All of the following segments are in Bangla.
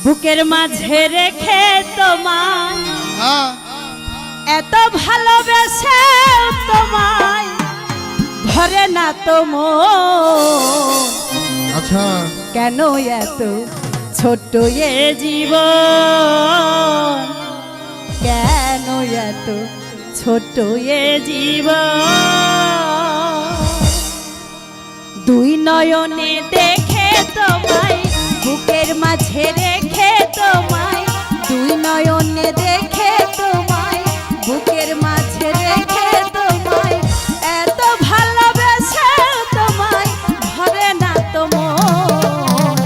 বুকের মাঝে রেখে তোমায় এত ভালোবেসে তোমায় ধরে না তো মন। আচ্ছা কেন এত ছোট্ট এ জীবন, কেন এত ছোট্ট এ জীবন। দুই নয়নে দেখে তোমায় বুকের মাঝে রেখে তোমায়, দুই নয়নে দেখে তোমায় বুকের মাঝে রেখে তোমায় এত ভালোবেসে তোমায় ধরে না তো মন।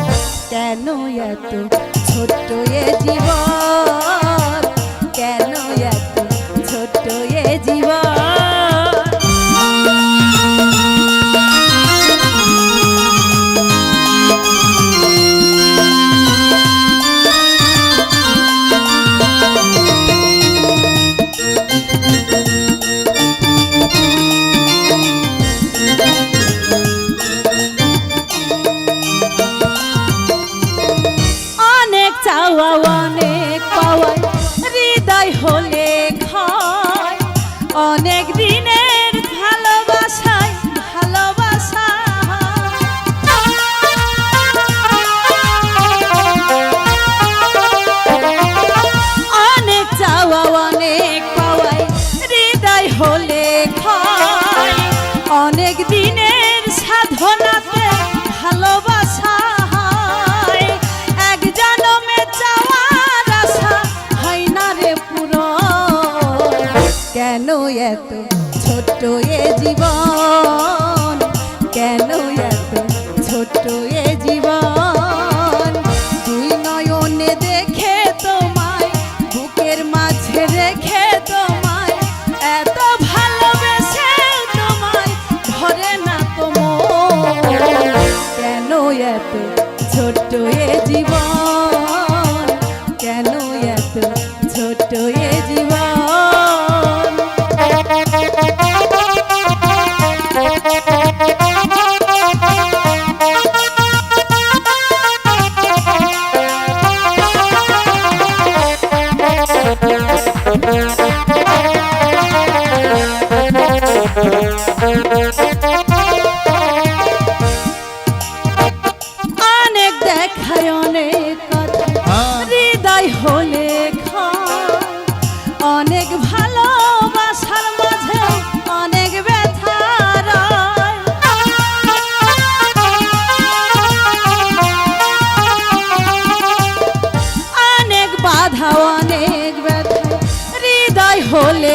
কেন এত ছোট্ট এ জীবন, কেন এত ছোট্ট এ জীবন। অনেক পাওয়ায় হৃদয় হলে ক্ষয়, অনেক দিনের ভালোবাসায় ভালোবাসা। অনেক চাওয়া অনেক পাওয়ায় হৃদয় হলে ক্ষয়, অনেক দিনের সাধনাতে ভালোবাসা। কেন এত ছোট্ট এ জীবন, কেন এত ছোট্ট এ জীবন। দুই নয়নে দেখে তোমায় বুকের মাঝে রেখে তোমায় এত ভালোবেসে তোমায় ধরে না তো মন। কেন এত ছোট্ট এ জীবন, কেন এত ছোট্ট এ জীবন। অনেক দেখায় অনেক কথা হৃদয় হলে ক্ষয়, অনেক ভালোবাসার মাঝে অনেক ব্যথা রয়। অনেক বাধা অনেক ব্যথা হৃদয় হলে